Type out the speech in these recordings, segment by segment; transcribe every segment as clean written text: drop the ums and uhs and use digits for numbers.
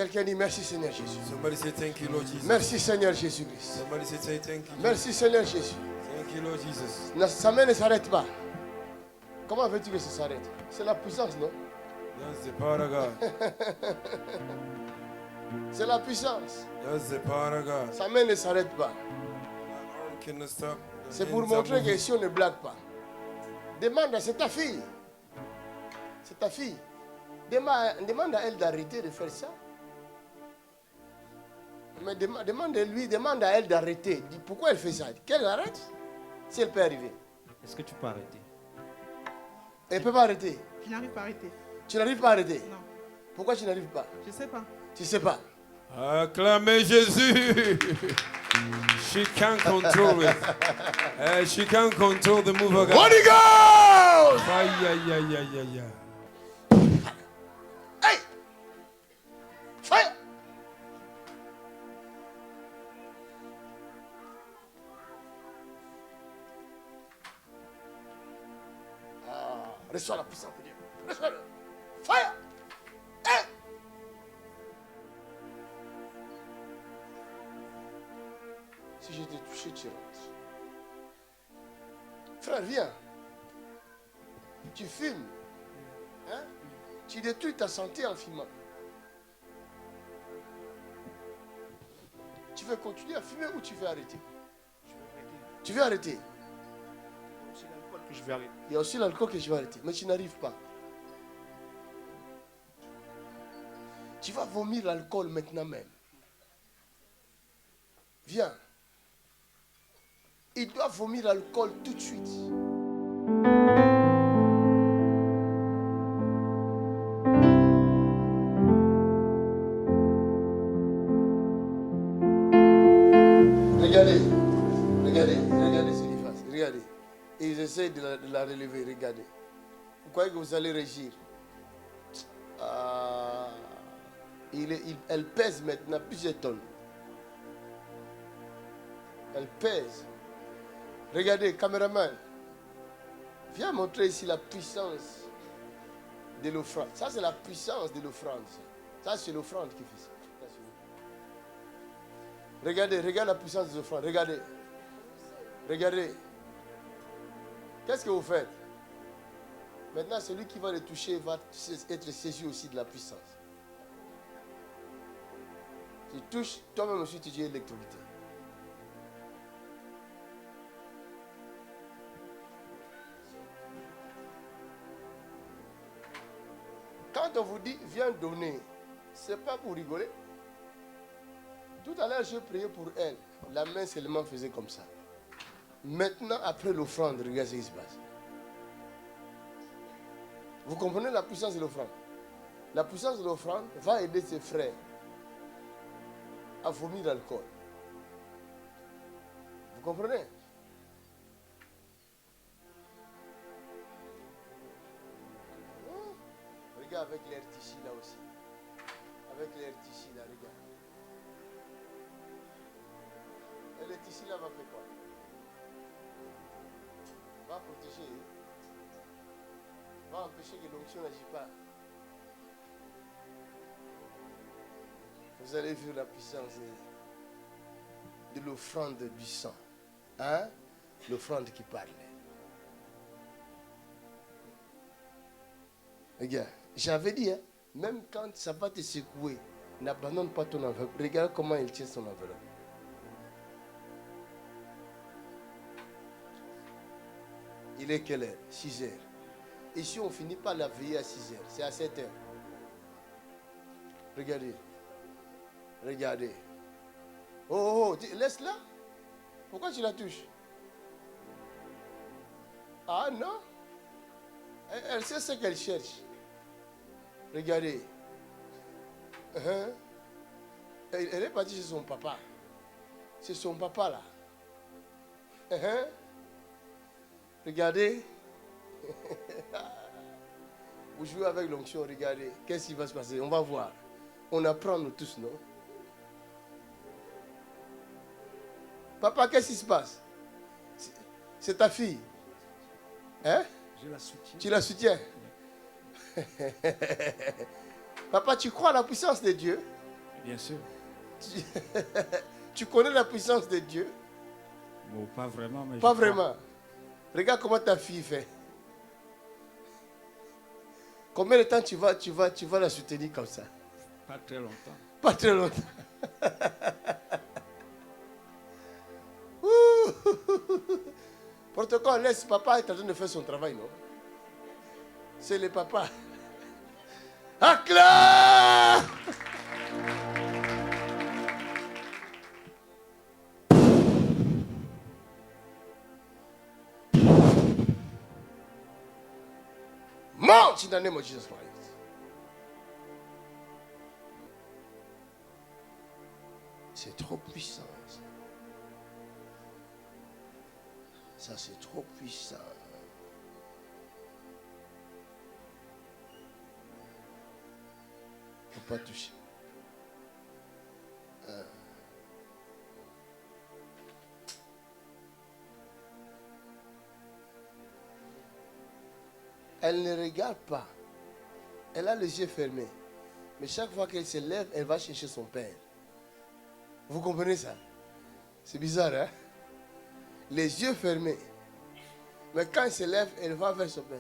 Quelqu'un dit merci Seigneur Jésus. Somebody say thank you, Lord Jesus. Merci Seigneur Jésus-Christ. Somebody say thank you. Merci Seigneur Jésus. Thank you, Lord Jesus. Sa main ne s'arrête pas. Comment veux-tu que ça s'arrête? C'est la puissance, non? That's the power of God. C'est la puissance. That's the power of God. Sa main ne s'arrête pas. That arm cannot stop. The C'est pour hands are montrer que moving. si on ne blague pas. Demande, c'est ta fille. C'est ta fille. Demande à elle d'arrêter de faire ça. Mais demande à elle d'arrêter. Dis pourquoi elle fait ça. Qu'elle arrête. Si elle peut arriver. Est-ce que tu peux arrêter? Elle ne peut pas arrêter. Je n'arrive pas à arrêter. Tu n'arrives pas à arrêter. Non, Pourquoi tu n'arrives pas? je ne sais pas. Tu ne sais pas. Acclamez Jésus. She can't control it. She can't control the move of God. Holy Ghost! Aïe, aïe, aïe, aïe, aïe. Hey! Fire! Reçois la puissance de Dieu. Reçois-le. Fire! Hey! Si je t'ai touché, tu rentres. Frère, viens. Tu fumes. Hein? Tu détruis ta santé en fumant. Tu veux continuer à fumer ou tu veux arrêter? Je vais arrêter. Tu veux arrêter? C'est l'alcool que je vais arrêter. Il y a aussi l'alcool que je vais arrêter. Mais tu n'arrives pas. Tu vas vomir l'alcool maintenant même. Viens. Il doit vomir l'alcool tout de suite. Regardez. Regardez ce qu'il fait. Regardez. Ils essaient de la relever. Regardez. Vous croyez que vous allez régir? Elle pèse maintenant plusieurs tonnes. Elle pèse. Regardez, caméraman. Viens montrer ici la puissance de l'offrande. Ça, c'est la puissance de l'offrande. Ça, c'est l'offrande qui fait ça. Regardez la puissance des offrandes. Regardez. Qu'est-ce que vous faites? Maintenant, celui qui va le toucher va être saisi aussi de la puissance. Tu touches, toi-même aussi, tu es électrocuté. Quand on vous dit, viens donner, ce n'est pas pour rigoler. Tout à l'heure, j'ai prié pour elle. La main seulement faisait comme ça. Maintenant, après l'offrande, regarde ce qui se passe. Vous comprenez la puissance de l'offrande? La puissance de l'offrande va aider ses frères à vomir l'alcool. Vous comprenez? Regarde avec l'air tissu là aussi. Avec l'air tissu là, regarde. Et le tissu là va faire quoi? Va protéger. Va empêcher que l'onction n'agisse pas. Vous allez vivre la puissance de l'offrande du sang. Hein? L'offrande qui parle. Regarde, j'avais dit, hein, même quand ça va te secouer, n'abandonne pas ton enveloppe. Regarde comment il tient son enveloppe. Il est quelle heure? 6 heures. Et si on finit par la veiller à 6 heures, c'est à 7 heures. Regardez. Regardez. Oh, laisse-la. Pourquoi tu la touches? Ah non. Elle sait ce qu'elle cherche. Regardez. Elle est partie chez son papa. C'est son papa là. Regardez. Vous jouez avec l'onction, regardez. Qu'est-ce qui va se passer? On va voir. On apprend nous tous, non? Papa, qu'est-ce qui se passe? C'est ta fille. Hein? Je la soutiens. Tu la soutiens? Papa, tu crois à la puissance de Dieu? Bien sûr. Tu connais la puissance de Dieu? Bon, pas vraiment, mais Pas je crois. vraiment. Regarde comment ta fille fait. Combien de temps tu vas la soutenir comme ça? Pas très longtemps. Pas très longtemps. Ouh. Protocole, laisse papa est en train de faire son travail, non? C'est le papa. Acclame! Monte in the name of Jesus Christ. C'est trop puissant. Ça, c'est trop puissant. Il ne faut pas toucher. Elle ne regarde pas. Elle a les yeux fermés. Mais chaque fois qu'elle se lève, elle va chercher son père. Vous comprenez ça? C'est bizarre, hein? Les yeux fermés. Mais quand elle se lève, elle va vers son père.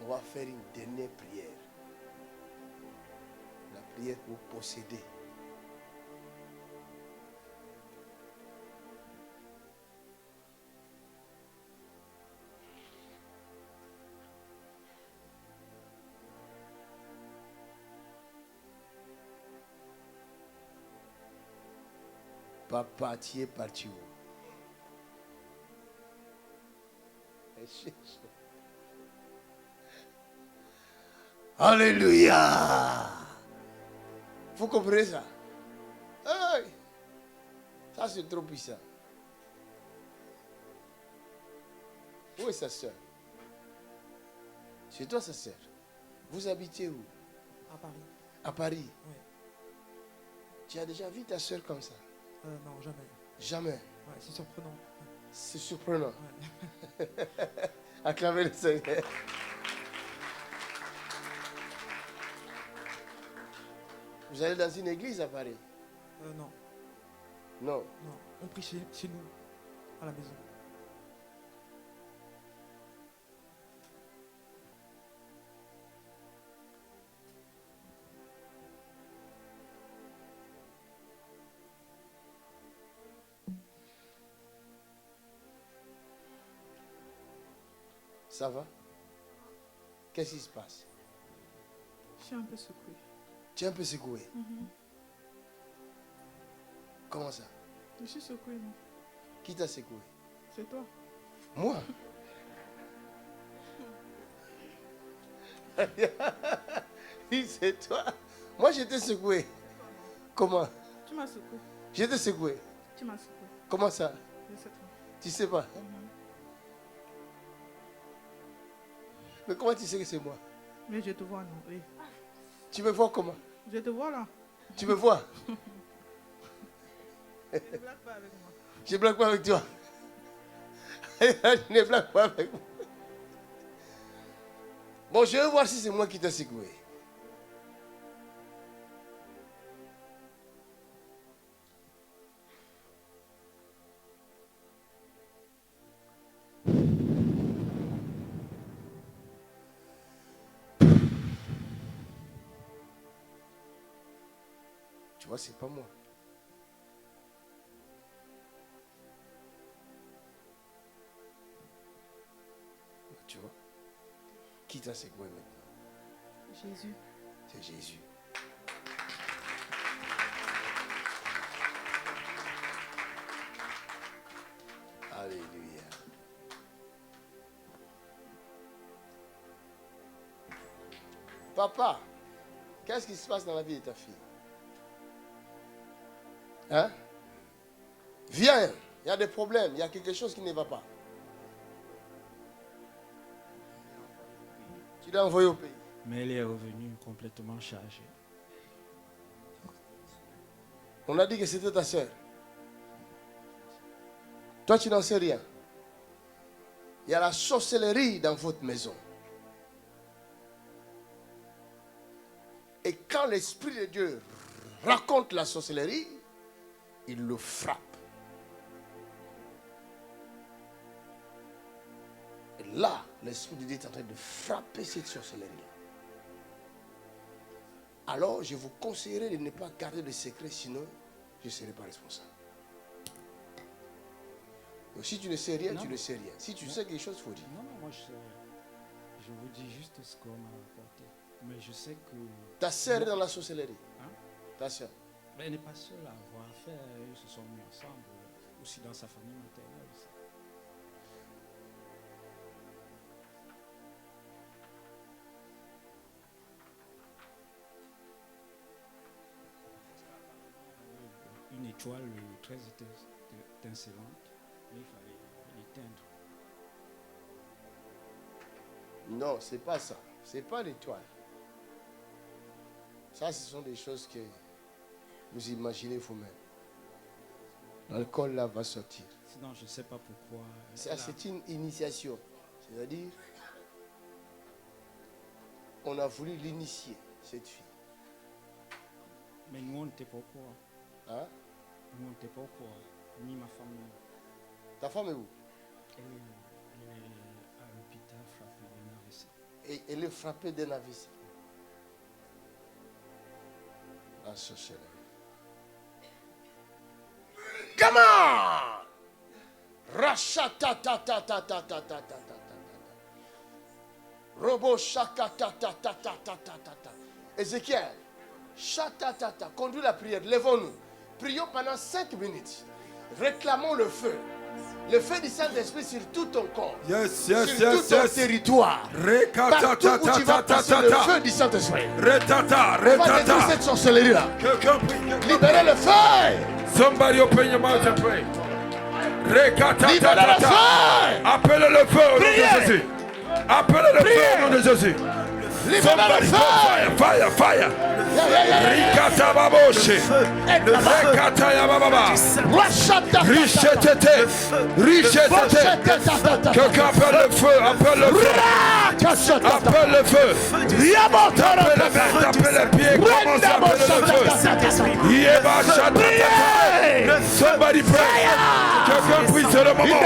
On va faire une dernière prière. La prière pour posséder. Papa, tu es parti où? Alléluia! Vous comprenez ça? Hey! Ça, c'est trop puissant. Où est sa soeur? C'est toi, sa soeur. Vous habitez où? À Paris. À Paris. Oui. Tu as déjà vu ta soeur comme ça? Non, jamais. Jamais. Ouais, c'est surprenant. C'est surprenant. Ouais. Acclamez le Seigneur. Vous allez dans une église à Paris? Non, Non. non. On prie chez nous, à la maison. Ça va? Qu'est-ce qui se passe? Je suis un peu secouée. Tu es un peu secoué. Comment ça? Je suis secouée, moi. Qui t'a secoué? C'est toi. Moi? Oui, c'est toi. Moi, j'étais secoué. Comment? Tu m'as secouée. J'étais secoué. Tu m'as secouée. Comment ça? Je sais pas. Tu sais pas? Mais comment tu sais que c'est moi? Mais je te vois, non. Oui. Tu me vois comment? Je te vois là. Tu me vois? Ne blague pas avec moi. Je ne blague pas avec toi. Je ne blague pas avec moi. Bon, je vais voir si c'est moi qui t'ai secoué. Tu vois, c'est pas moi. Tu vois? Qui t'a secoué maintenant? Jésus. C'est Jésus. Alléluia. Papa, qu'est-ce qui se passe dans la vie de ta fille? Hein? Viens, il y a des problèmes, il y a quelque chose qui ne va pas. Tu l'as envoyé au pays. Mais elle est revenue complètement chargée. On a dit que c'était ta soeur. Toi, tu n'en sais rien. Il y a la sorcellerie dans votre maison. Et quand l'Esprit de Dieu raconte la sorcellerie, il le frappe. Et là, l'Esprit de Dieu est en train de frapper cette sorcellerie-là. Alors, je vous conseillerais de ne pas garder de secret, sinon, je ne serai pas responsable. Donc, si tu ne sais rien, Non. tu ne sais rien. Si tu sais quelque chose, il faut dire. Non, non, moi je sais. Je vous dis juste ce qu'on m'a rapporté. Mais je sais que. Ta sœur est dans la sorcellerie. Hein? Ta sœur. Mais elle n'est pas seule à avoir affaire. Ils se sont mis ensemble. Aussi dans sa famille maternelle aussi. Une étoile très étincelante. Mais il fallait l'éteindre. Non, c'est pas ça. C'est pas l'étoile. Ça, ce sont des choses que vous imaginez vous-même. L'alcool là va sortir. Sinon, je ne sais pas pourquoi. Ça, c'est une initiation. C'est-à-dire, on a voulu l'initier, cette fille. Mais nous, on n'était pas au courant. Hein? Nous, on n'était pas au courant. Ni ma famille. Ta femme est où? Elle est à l'hôpital frappée d'un AVC. Et elle est frappée d'un AVC. La sorcellerie. Come on! Rachatatatatatatatata. Robo shakatatatatatatata. Ézéchiel, chatatata. Conduis la prière. Lèvons-nous. Prions pendant 5 minutes. Réclamons le feu. Le feu du Saint-Esprit sur tout ton corps. Yes, Sur yes, tout yes, ton yes. territoire. Partout où tu vas passer le feu du Saint-Esprit. Retata, On va détruire retata. cette sorcellerie-là. Quelqu'un prie. Libérez le feu. Somebody open your mouth and pray. Rekata, Libérez le tata. feu. Appelez le feu au nom de Priez. Jésus. Appelez le feu au nom de Jésus. Libérez le Somebody feu. call fire, fire, fire. Rikata baboshe. Rekata ya bababa. Richetete. Richetete. Quelqu'un appelle le feu, appelle le feu. Appelle le feu. Appelle les mains, appelle les pieds. Commence à appeler le feu. Yeba shatata. Somebody pray. Quelqu'un prie, c'est le moment.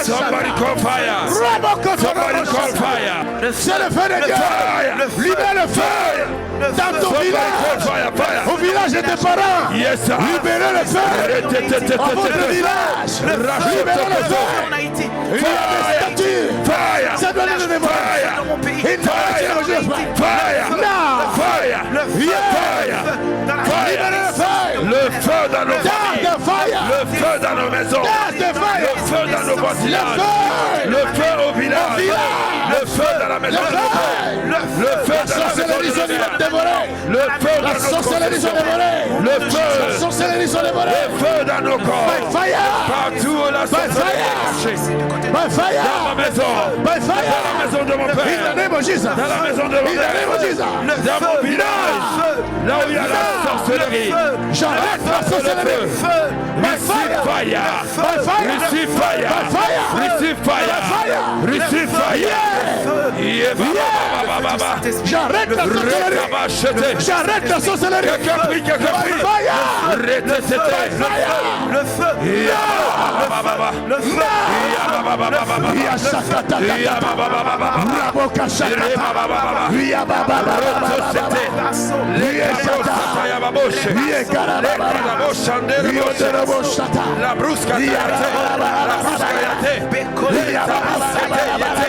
Somebody call fire. Somebody call fire. C'est le feu de Dieu. Libère le feu dans ton village. Au village de tes parents. Yes, sir. Libérez le feu dans votre village. Libérez le feu. Il y a des statues. Fire. Ça doit nous dévorer. Fire. Fire. Libérez le feu. Le feu dans nos familles. Garde fire. Le feu dans nos maisons. Garde fire. Le feu dans nos voisinages. Le feu au village. Le feu dans la maison de nos pères. Le feu dans la maison de nos mères. Le feu dans nos dévorés. Le feu. La sorcellerie sont dévorées. Le feu dans nos corps. By fire. Partout où la sorcellerie est cachée. By fire. Dans ma maison. By Dans la fire. maison de mon In the père. name of Jesus. Dans la maison de mon In the name of père. Jesus. Dans mon village. Là où il y a la sorcellerie. J'arrête la sorcellerie. By Receive fire. fire. By fire. Receive fire. By fire. Receive fire. Receive fire. Yeah, baba. J'arrête la sorcellerie. Rekabachete. J'arrête la sorcellerie. Quelqu'un prie, quelqu'un By prie. fire. Retetete. Le feu, Yeah, baba. le feu, Yeah, baba. Ya shakata. Yeah, baba. Raboka shakata. Yeah, baba. Ya baba. Rotosete. Lekabosata ya baboshe. Lekaboshandere boshe. La brusca yate. La brusca yate. Letabasete yate.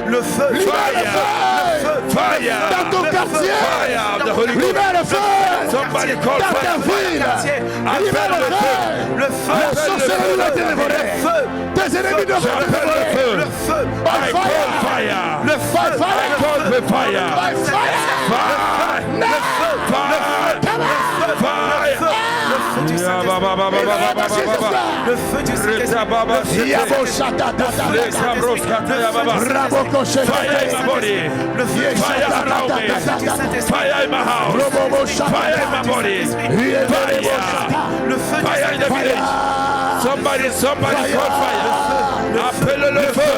le feu, Fire. Dans ton quartier. Fire of the Holy Ghost. Libère le feu. Somebody call Dans ta fire. ville. Appelle Libère le le feu. feu. le La feu, sorcellerie doit être dévorée. Tes ennemis doivent être J'appelle le dévorés. feu. le feu, By I call fire. fire. By I fire. call the fire. By fire. Fire. Fire. Fire. Le feu du Saint-Esprit. Le feu du Saint-Esprit. Fire in my house. Fire in my body. Le feu du Fire in the Saint-Esprit. village. Somebody call fire. Appelle le feu.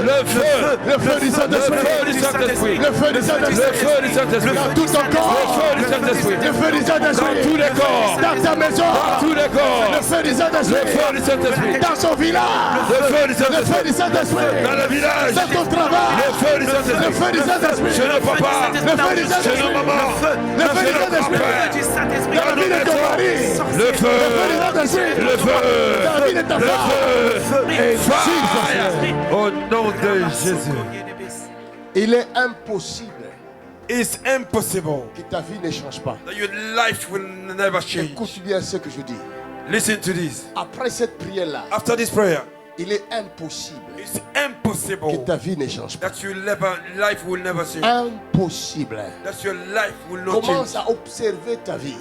Le feu. Le feu du Le Saint-Esprit. feu du Saint-Esprit. Le feu du Le Saint-Esprit. feu du Saint-Esprit. Dans tout ton Le corps. feu du Saint-Esprit. Le feu du Dans Saint-Esprit. tous les corps. Dans ta maison. Dans tous les corps. Le feu du Le Saint-Esprit. feu du Saint-Esprit. Dans son village. Le feu du Le feu Saint-Esprit. du Saint-Esprit. Dans le village. Dans ton travail. Le feu du Le Saint-Esprit. feu du Saint-Esprit. Chez nos papas. Le feu du Chez nos Saint-Esprit. mamans. Le feu du Saint-Esprit. Du Saint-Esprit. Dans la vie de ton mari. Le feu. Le feu du Saint-Esprit. Le feu. Dans la vie de ta Le femme. feu. Et Fire. Au nom de Jésus. il est impossible It's impossible que ta vie ne change pas. that your life will never change. Écoute bien ce que je dis. Listen to this. Après cette prière-là, After this prayer, il est impossible it's que impossible ta vie ne change pas. that your life will never change. Impossible. That your life will not Commence change. à observer ta vie.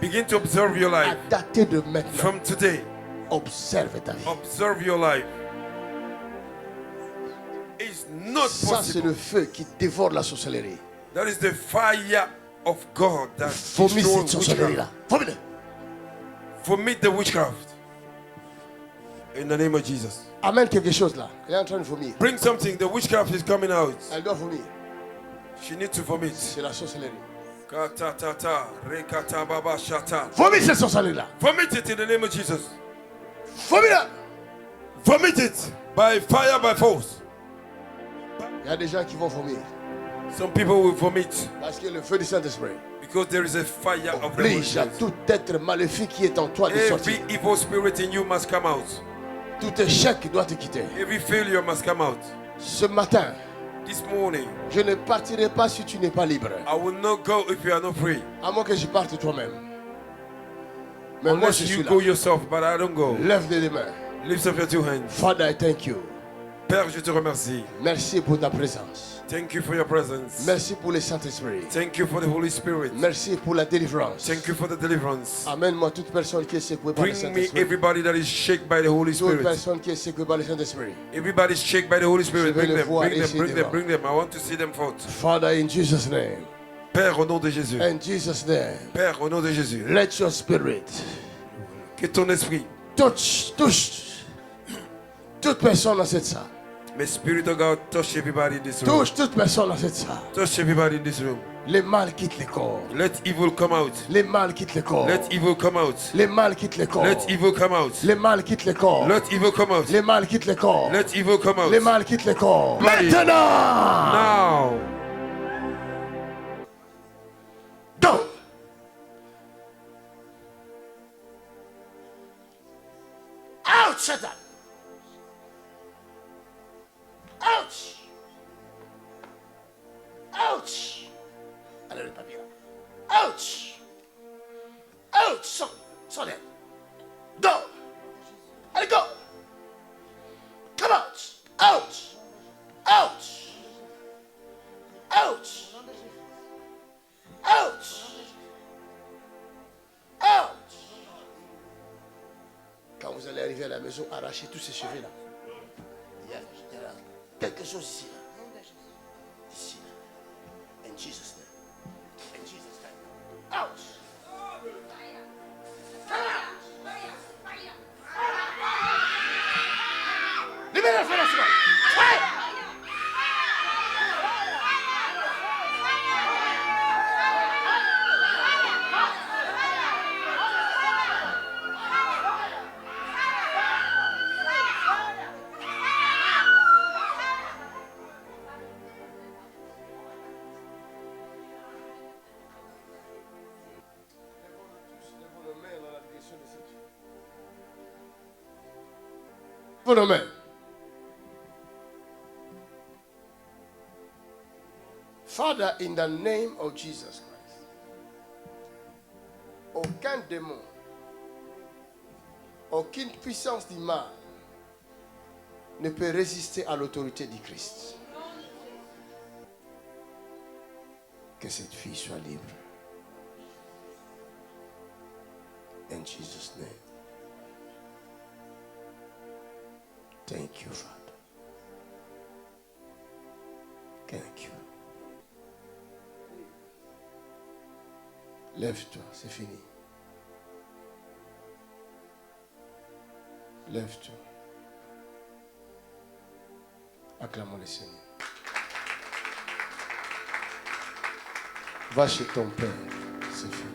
Begin to observe your À life. dater de maintenant. From today, Observe ta vie. observe your life. It's not Ça, c'est possible. le feu qui dévore la sorcellerie. That is the fire of God that Vomis destroys cette sorcellerie-là. witchcraft. Vomis-le. Vomit the witchcraft. In the name of Jesus. Amène quelque chose là. Elle est en train de vomir. Bring something. The witchcraft is coming out. Elle doit vomir. She needs to vomit. C'est la sorcellerie. Katatata, rekata baba shata. Vomis cette sorcellerie-là. Vomit it in the name of Jesus. Vomis-la. Vomit it by fire, by force. Il y a des gens qui vont vomir. Some people will vomit Parce que le feu du Saint-Esprit because there is a fire of the Holy oblige à Spirit. tout être maléfique qui est en toi de sortir. Every evil spirit in you must come out. Tout échec doit te quitter. Every failure must come out. Ce matin, This morning, je ne partirai pas si tu n'es pas libre. I will not go if you are not free. À moins que je parte toi-même. Mais moi, Unless je you suis là. go yourself, but I don't go. Lève les mains. Lift up your two hands. Father, I thank you. Père, je te remercie. Merci pour ta présence. Thank you for your presence. Merci pour le Saint-Esprit. Thank you for the Holy Spirit. Merci pour la délivrance. Thank you for the deliverance. Amène-moi toute personne qui est secouée par le Bring me Saint-Esprit. everybody that is shaken by the Holy Toute Spirit. personne qui est secouée par le Saint-Esprit. Everybody shaken by the Holy Spirit. Je veux Bring le them, voir bring them, ici bring them, devant. bring them. I want to see them forth. Father, in Jesus' name. Père, au nom de Jésus. In Jesus' name. Père, au nom de Jésus. Let your spirit Que ton esprit, touch toute personne dans cette salle. may Spirit of God touch everybody in this room. Touche toute personne dans cette salle. Touch everybody in this room. Les mal quittent les corps. Let evil come out. Les mal quittent les corps. Let evil come out. Les mal quittent les corps. Let evil come out. Les mal quittent les corps. Let evil come out. Les mal quittent les corps. Let evil come out. Les mal quittent les corps. Body. Maintenant. Now. Donc. Out, Satan. Ouch. Ouch. Allez, le papier là. Ouch. Ouch. Sors d'air. Go. Allez, go. Come out. Ouch. Ouch. Ouch. Ouch. Ouch. Quand vous allez arriver à la maison, arrachez tous ces cheveux là. Il y a quelque chose ici. Ici. In Jesus' name. In Jesus' name. Out. Libérez la fenêtre. Vos mains. Father, in the name of Jesus Christ, aucun démon, aucune puissance du mal ne peut résister à l'autorité du Christ. Que cette fille soit libre. In In Jesus' name. Thank you, Father. Thank you. Lève-toi, c'est fini. Lève-toi. Acclamons le Seigneur. Va chez ton Père, c'est fini.